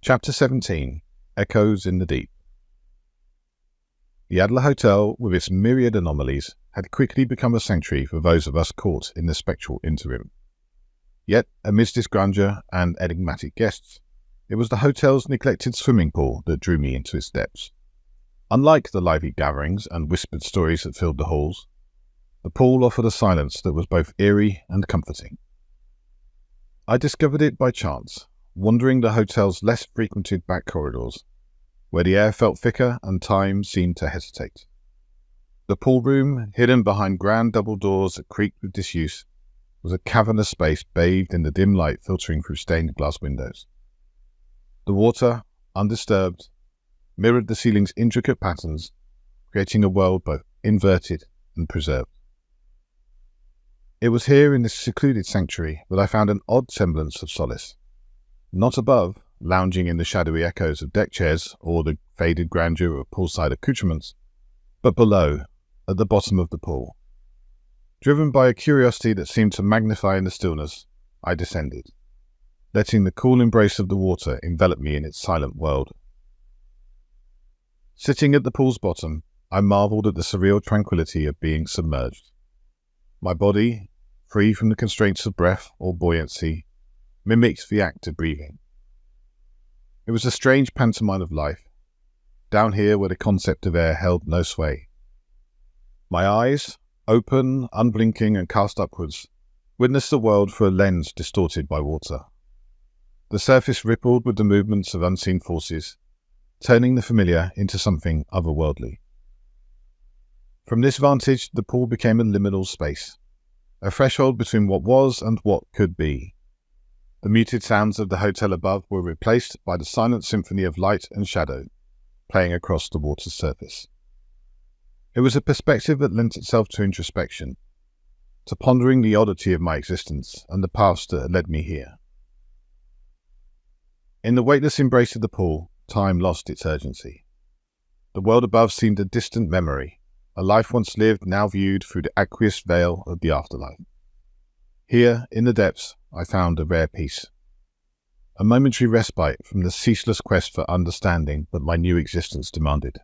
Chapter 17. Echoes in the Deep. The Adler Hotel, with its myriad anomalies, had quickly become a sanctuary for those of us caught in the spectral interim. Yet, amidst its grandeur and enigmatic guests, it was the hotel's neglected swimming pool that drew me into its depths. Unlike the lively gatherings and whispered stories that filled the halls, the pool offered a silence that was both eerie and comforting. I discovered it by chance, wandering the hotel's less frequented back corridors, where the air felt thicker and time seemed to hesitate. The pool room, hidden behind grand double doors that creaked with disuse, was a cavernous space bathed in the dim light filtering through stained glass windows. The water, undisturbed, mirrored the ceiling's intricate patterns, creating a world both inverted and preserved. It was here in this secluded sanctuary that I found an odd semblance of solace. Not above, lounging in the shadowy echoes of deck chairs or the faded grandeur of poolside accoutrements, but below, at the bottom of the pool. Driven by a curiosity that seemed to magnify in the stillness, I descended, letting the cool embrace of the water envelop me in its silent world. Sitting at the pool's bottom, I marveled at the surreal tranquility of being submerged. My body, free from the constraints of breath or buoyancy, mimicked the act of breathing. It was a strange pantomime of life, down here where the concept of air held no sway. My eyes, open, unblinking and cast upwards, witnessed the world through a lens distorted by water. The surface rippled with the movements of unseen forces, turning the familiar into something otherworldly. From this vantage, the pool became a liminal space, a threshold between what was and what could be. The muted sounds of the hotel above were replaced by the silent symphony of light and shadow, playing across the water's surface. It was a perspective that lent itself to introspection, to pondering the oddity of my existence and the past that had led me here. In the weightless embrace of the pool, time lost its urgency. The world above seemed a distant memory, a life once lived now viewed through the aqueous veil of the afterlife. Here, in the depths, I found a rare peace, a momentary respite from the ceaseless quest for understanding that my new existence demanded.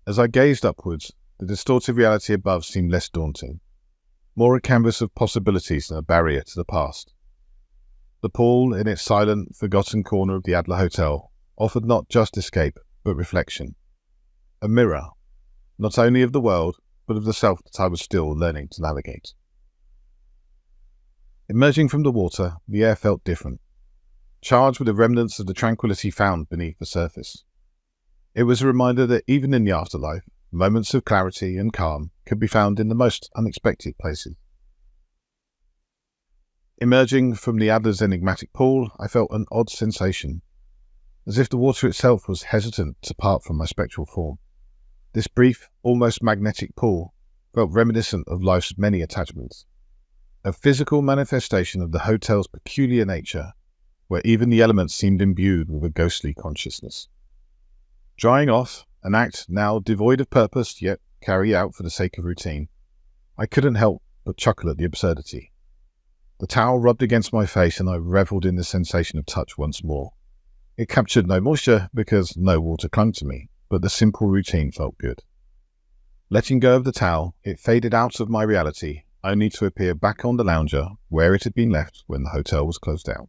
As I gazed upwards, the distorted reality above seemed less daunting, more a canvas of possibilities than a barrier to the past. The pool, in its silent, forgotten corner of the Adler Hotel, offered not just escape, but reflection. A mirror, not only of the world, but of the self that I was still learning to navigate. Emerging from the water, the air felt different, charged with the remnants of the tranquility found beneath the surface. It was a reminder that even in the afterlife, moments of clarity and calm could be found in the most unexpected places. Emerging from the Adler's enigmatic pool, I felt an odd sensation, as if the water itself was hesitant to part from my spectral form. This brief, almost magnetic pull felt reminiscent of life's many attachments, a physical manifestation of the hotel's peculiar nature, where even the elements seemed imbued with a ghostly consciousness. Drying off, an act now devoid of purpose yet carried out for the sake of routine, I couldn't help but chuckle at the absurdity. The towel rubbed against my face and I revelled in the sensation of touch once more. It captured no moisture because no water clung to me, but the simple routine felt good. Letting go of the towel, it faded out of my reality, only to appear back on the lounger where it had been left when the hotel was closed down.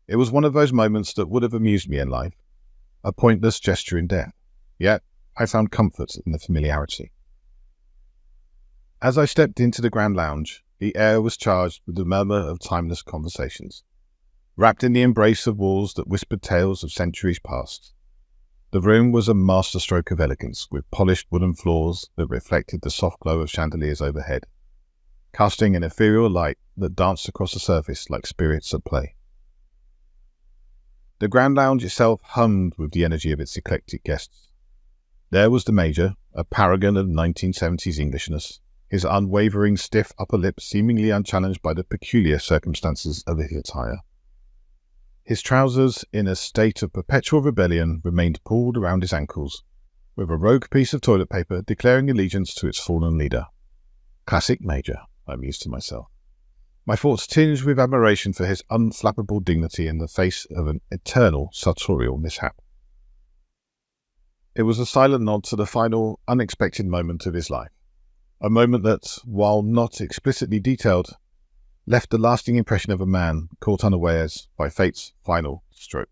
It was one of those moments that would have amused me in life, a pointless gesture in death, yet I found comfort in the familiarity. As I stepped into the grand lounge, the air was charged with the murmur of timeless conversations, wrapped in the embrace of walls that whispered tales of centuries past. The room was a masterstroke of elegance, with polished wooden floors that reflected the soft glow of chandeliers overhead, casting an ethereal light that danced across the surface like spirits at play. The Grand Lounge itself hummed with the energy of its eclectic guests. There was the Major, a paragon of 1970s Englishness, his unwavering stiff upper lip seemingly unchallenged by the peculiar circumstances of his attire. His trousers, in a state of perpetual rebellion, remained pulled around his ankles, with a rogue piece of toilet paper declaring allegiance to its fallen leader. Classic Major, I mused to myself. my thoughts tinged with admiration for his unflappable dignity in the face of an eternal sartorial mishap. It was a silent nod to the final, unexpected moment of his life, a moment that, while not explicitly detailed, left the lasting impression of a man caught unawares by fate's final stroke.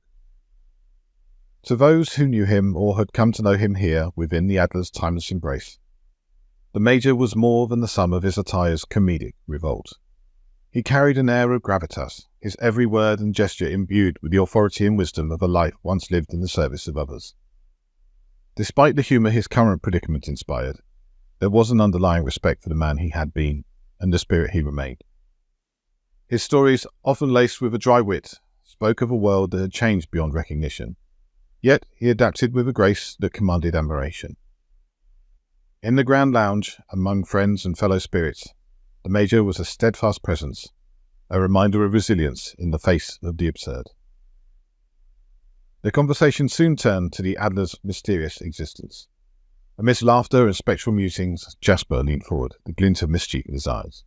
To those who knew him or had come to know him here within the Adler's timeless embrace, the Major was more than the sum of his attire's comedic revolt. He carried an air of gravitas, his every word and gesture imbued with the authority and wisdom of a life once lived in the service of others. Despite the humour his current predicament inspired, there was an underlying respect for the man he had been and the spirit he remained. His stories, often laced with a dry wit, spoke of a world that had changed beyond recognition, yet he adapted with a grace that commanded admiration. In the Grand Lounge, among friends and fellow spirits, the Major was a steadfast presence, a reminder of resilience in the face of the absurd. The conversation soon turned to the Adler's mysterious existence. Amidst laughter and spectral musings, Jasper leaned forward, the glint of mischief in his eyes.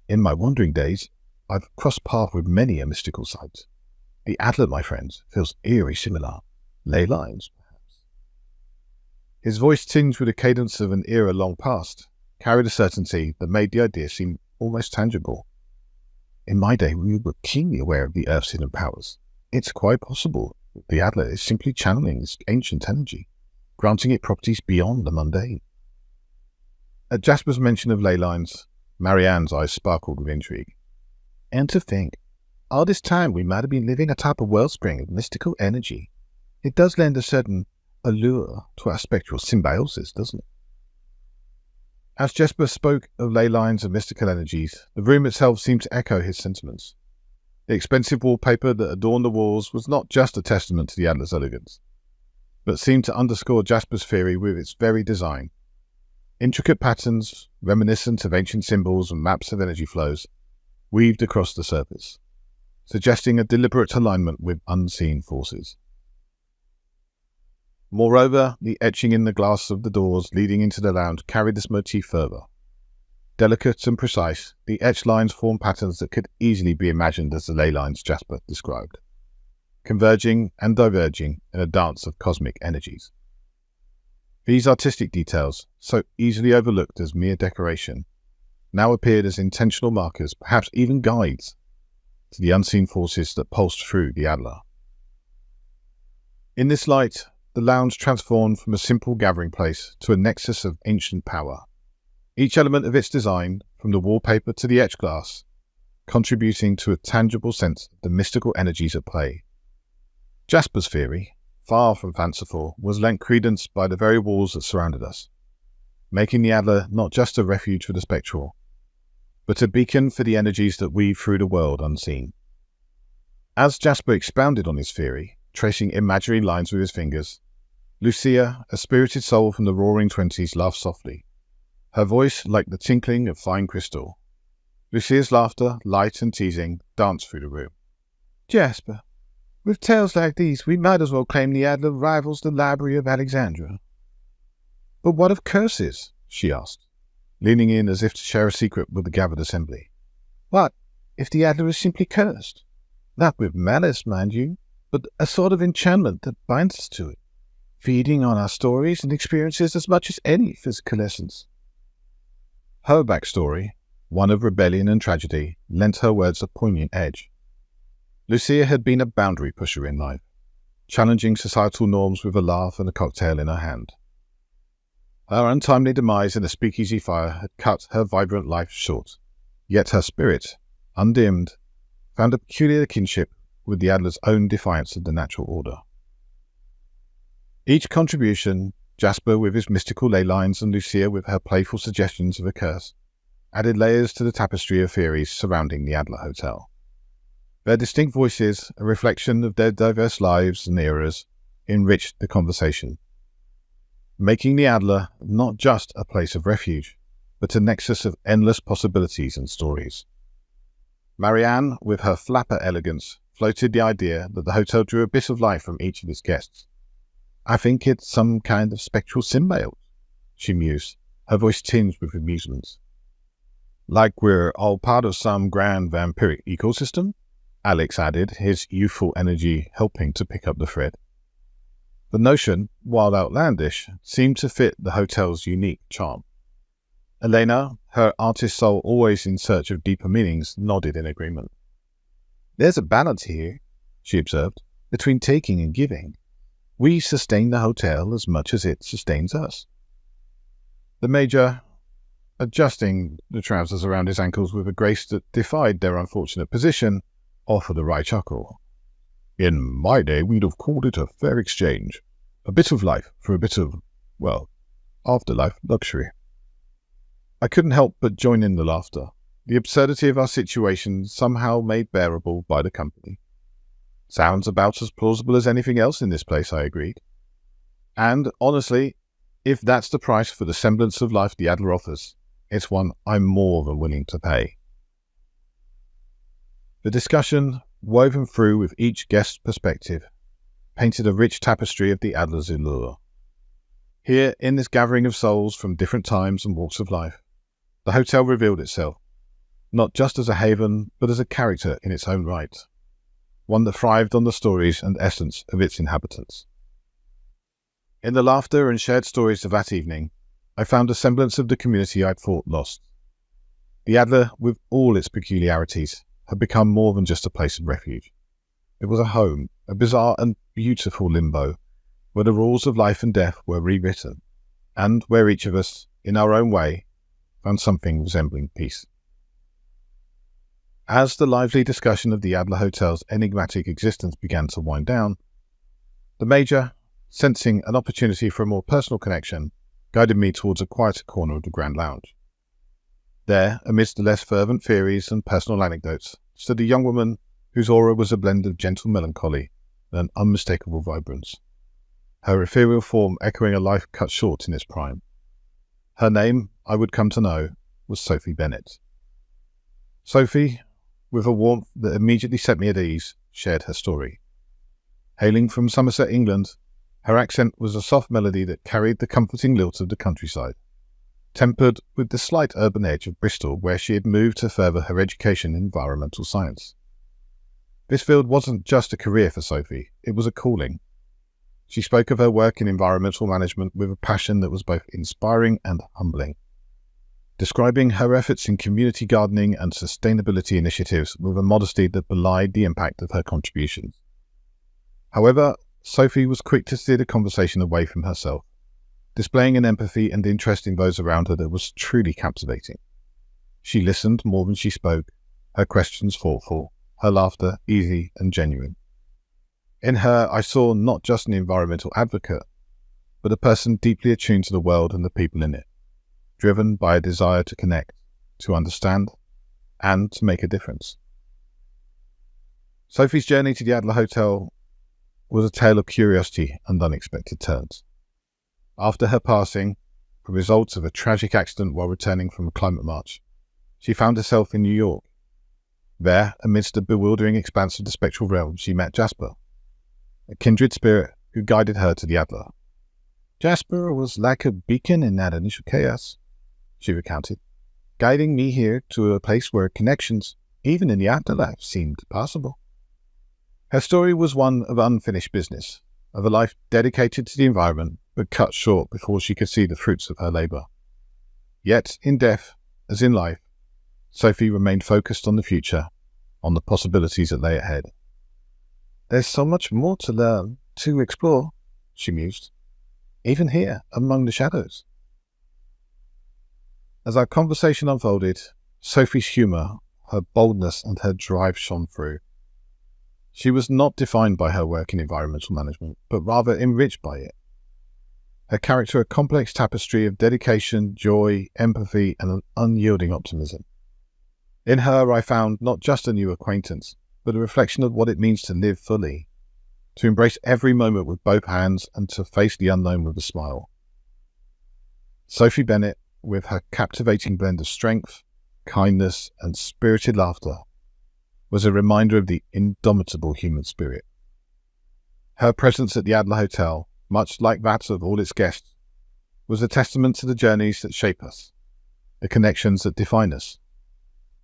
In my wandering days, I've crossed paths with many a mystical sight. The Adler, my friends, feels eerie similar. Ley lines, perhaps. His voice, tinged with the cadence of an era long past, carried a certainty that made the idea seem almost tangible. In my day, we were keenly aware of the Earth's hidden powers. It's quite possible that the Adler is simply channeling this ancient energy, granting it properties beyond the mundane. At Jasper's mention of ley lines, Marianne's eyes sparkled with intrigue. And to think, all this time we might have been living atop a wellspring of mystical energy. It does lend a certain allure to our spectral symbiosis, doesn't it? As Jasper spoke of ley lines and mystical energies, the room itself seemed to echo his sentiments. The expensive wallpaper that adorned the walls was not just a testament to the Adler's elegance, but seemed to underscore Jasper's theory with its very design. Intricate patterns, reminiscent of ancient symbols and maps of energy flows, weaved across the surface, suggesting a deliberate alignment with unseen forces. Moreover, the etching in the glass of the doors leading into the lounge carried this motif further. Delicate and precise, the etched lines formed patterns that could easily be imagined as the ley lines Jasper described, converging and diverging in a dance of cosmic energies. These artistic details, so easily overlooked as mere decoration, now appeared as intentional markers, perhaps even guides, to the unseen forces that pulsed through the Adler. In this light, the lounge transformed from a simple gathering place to a nexus of ancient power, each element of its design, from the wallpaper to the etched glass, contributing to a tangible sense of the mystical energies at play. Jasper's theory, far from fanciful, was lent credence by the very walls that surrounded us, making the Adler not just a refuge for the spectral, but a beacon for the energies that weave through the world unseen. As Jasper expounded on his theory, tracing imaginary lines with his fingers, Lucia, a spirited soul from the roaring 20s, laughed softly, her voice like the tinkling of fine crystal. Lucia's laughter, light and teasing, danced through the room. Jasper, with tales like these, we might as well claim the Adler rivals the Library of Alexandria. But what of curses? She asked, leaning in as if to share a secret with the gathered assembly. What if the Adler is simply cursed? Not with malice, mind you, but a sort of enchantment that binds us to it, feeding on our stories and experiences as much as any physical essence. Her backstory, one of rebellion and tragedy, lent her words a poignant edge. Lucia had been a boundary pusher in life, challenging societal norms with a laugh and a cocktail in her hand. Her untimely demise in a speakeasy fire had cut her vibrant life short, yet her spirit, undimmed, found a peculiar kinship with the Adler's own defiance of the natural order. Each contribution, Jasper with his mystical ley lines and Lucia with her playful suggestions of a curse, added layers to the tapestry of theories surrounding the Adler Hotel. Their distinct voices, a reflection of their diverse lives and eras, enriched the conversation, making the Adler not just a place of refuge, but a nexus of endless possibilities and stories. Marianne, with her flapper elegance, floated the idea that the hotel drew a bit of life from each of its guests. I think it's some kind of spectral symbiote, she mused, her voice tinged with amusement. Like we're all part of some grand vampiric ecosystem? Alex added, his youthful energy helping to pick up the thread. The notion, while outlandish, seemed to fit the hotel's unique charm. Elena, her artist soul always in search of deeper meanings, nodded in agreement. There's a balance here, she observed, between taking and giving. We sustain the hotel as much as it sustains us. The Major, adjusting the trousers around his ankles with a grace that defied their unfortunate position, offered a wry chuckle. In my day, we'd have called it a fair exchange. A bit of life for a bit of, well, afterlife luxury. I couldn't help but join in the laughter, the absurdity of our situation somehow made bearable by the company. Sounds about as plausible as anything else in this place, I agreed. And, honestly, if that's the price for the semblance of life the Adler offers, it's one I'm more than willing to pay. The discussion, woven through with each guest's perspective, painted a rich tapestry of the Adler's allure. Here, in this gathering of souls from different times and walks of life, the hotel revealed itself, not just as a haven, but as a character in its own right, one that thrived on the stories and essence of its inhabitants. In the laughter and shared stories of that evening, I found a semblance of the community I'd thought lost. The Adler, with all its peculiarities, had become more than just a place of refuge. It was a home, a bizarre and beautiful limbo, where the rules of life and death were rewritten, and where each of us, in our own way, found something resembling peace. As the lively discussion of the Adler Hotel's enigmatic existence began to wind down, the Major, sensing an opportunity for a more personal connection, guided me towards a quieter corner of the Grand Lounge. There, amidst the less fervent theories and personal anecdotes, stood a young woman whose aura was a blend of gentle melancholy and an unmistakable vibrance, her ethereal form echoing a life cut short in its prime. Her name, I would come to know, was Sophie Bennett. Sophie, with a warmth that immediately set me at ease, shared her story. Hailing from Somerset, England, her accent was a soft melody that carried the comforting lilt of the countryside, tempered with the slight urban edge of Bristol, where she had moved to further her education in environmental science. This field wasn't just a career for Sophie, it was a calling. She spoke of her work in environmental management with a passion that was both inspiring and humbling, describing her efforts in community gardening and sustainability initiatives with a modesty that belied the impact of her contributions. However, Sophie was quick to steer the conversation away from herself, displaying an empathy and interest in those around her that was truly captivating. She listened more than she spoke, her questions thoughtful, her laughter easy and genuine. In her, I saw not just an environmental advocate, but a person deeply attuned to the world and the people in it, driven by a desire to connect, to understand, and to make a difference. Sophie's journey to the Adler Hotel was a tale of curiosity and unexpected turns. After her passing, the result of a tragic accident while returning from a climate march, she found herself in New York. There, amidst the bewildering expanse of the spectral realm, she met Jasper, a kindred spirit who guided her to the Adler. Jasper was like a beacon in that initial chaos, she recounted, guiding me here to a place where connections, even in the afterlife, seemed possible. Her story was one of unfinished business, of a life dedicated to the environment, but cut short before she could see the fruits of her labour. Yet, in death, as in life, Sophie remained focused on the future, on the possibilities that lay ahead. There's so much more to learn, to explore, she mused, even here, among the shadows. As our conversation unfolded, Sophie's humour, her boldness and her drive shone through. She was not defined by her work in environmental management, but rather enriched by it. Her character a complex tapestry of dedication, joy, empathy, and an unyielding optimism. In her I found not just a new acquaintance, but a reflection of what it means to live fully, to embrace every moment with both hands and to face the unknown with a smile. Sophie Bennett, with her captivating blend of strength, kindness, and spirited laughter, was a reminder of the indomitable human spirit. Her presence at the Adler Hotel, much like that of all its guests, was a testament to the journeys that shape us, the connections that define us,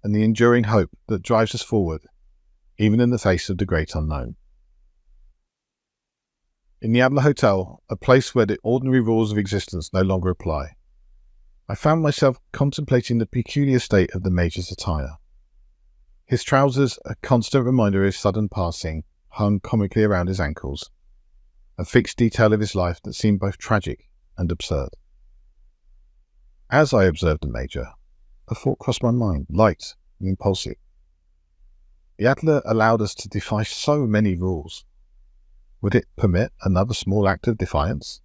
and the enduring hope that drives us forward, even in the face of the great unknown. In the Adler Hotel, a place where the ordinary rules of existence no longer apply, I found myself contemplating the peculiar state of the Major's attire. His trousers, a constant reminder of his sudden passing, hung comically around his ankles, a fixed detail of his life that seemed both tragic and absurd. As I observed the Major, a thought crossed my mind, light and impulsive. The Adler allowed us to defy so many rules. Would it permit another small act of defiance?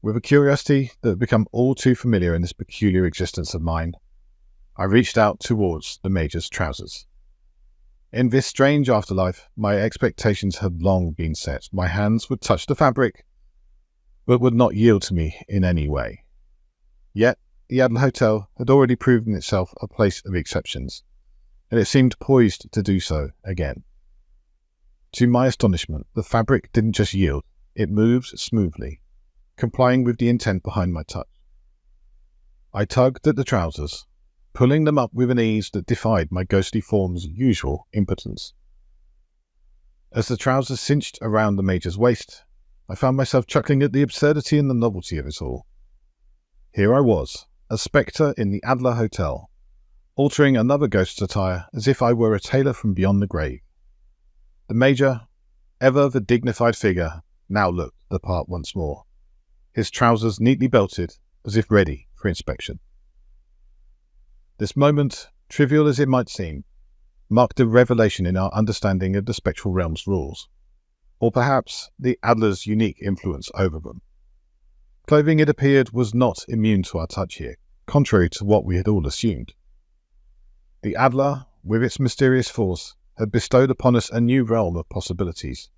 With a curiosity that had become all too familiar in this peculiar existence of mine, I reached out towards the Major's trousers. In this strange afterlife, my expectations had long been set. My hands would touch the fabric, but would not yield to me in any way. Yet, the Adler Hotel had already proven itself a place of exceptions, and it seemed poised to do so again. To my astonishment, the fabric didn't just yield, it moved smoothly, complying with the intent behind my touch. I tugged at the trousers, pulling them up with an ease that defied my ghostly form's usual impotence. As the trousers cinched around the Major's waist, I found myself chuckling at the absurdity and the novelty of it all. Here I was, a spectre in the Adler Hotel, altering another ghost's attire as if I were a tailor from beyond the grave. The Major, ever the dignified figure, now looked the part once more, his trousers neatly belted as if ready for inspection. This moment, trivial as it might seem, marked a revelation in our understanding of the spectral realm's rules, or perhaps the Adler's unique influence over them. Clothing, it appeared, was not immune to our touch here, contrary to what we had all assumed. The Adler, with its mysterious force, had bestowed upon us a new realm of possibilities,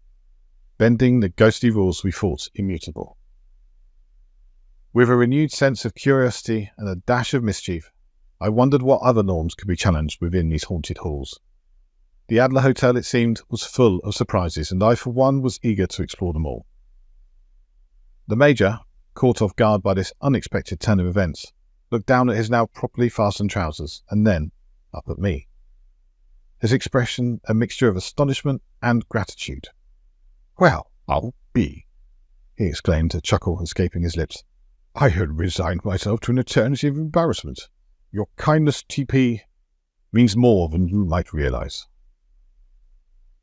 bending the ghostly rules we thought immutable. With a renewed sense of curiosity and a dash of mischief, I wondered what other norms could be challenged within these haunted halls. The Adler Hotel, it seemed, was full of surprises, and I, for one, was eager to explore them all. The Major, caught off guard by this unexpected turn of events, looked down at his now properly fastened trousers, and then up at me. His expression a mixture of astonishment and gratitude. "Well, I'll be," he exclaimed, a chuckle escaping his lips. "I had resigned myself to an eternity of embarrassment. Your kindness, TP, means more than you might realize."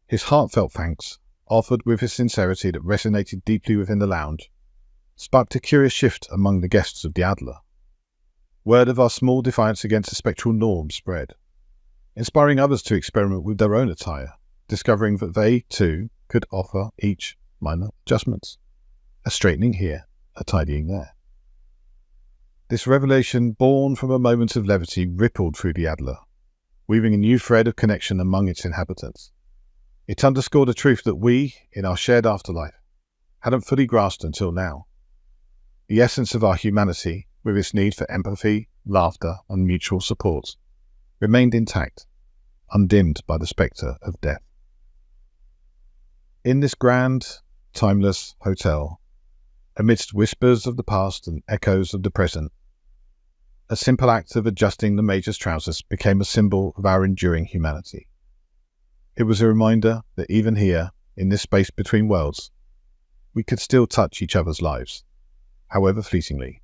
His heartfelt thanks, offered with a sincerity that resonated deeply within the lounge, sparked a curious shift among the guests of the Adler. Word of our small defiance against the spectral norm spread, inspiring others to experiment with their own attire, discovering that they, too, could offer each minor adjustments, a straightening here, a tidying there. This revelation, born from a moment of levity, rippled through the Adler, weaving a new thread of connection among its inhabitants. It underscored a truth that we, in our shared afterlife, hadn't fully grasped until now. The essence of our humanity, with its need for empathy, laughter, and mutual support, remained intact, undimmed by the spectre of death. In this grand, timeless hotel, amidst whispers of the past and echoes of the present, a simple act of adjusting the Major's trousers became a symbol of our enduring humanity. It was a reminder that even here, in this space between worlds, we could still touch each other's lives, however fleetingly,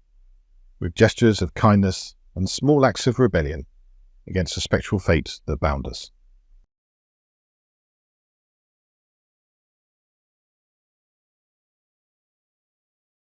with gestures of kindness and small acts of rebellion against the spectral fate that bound us.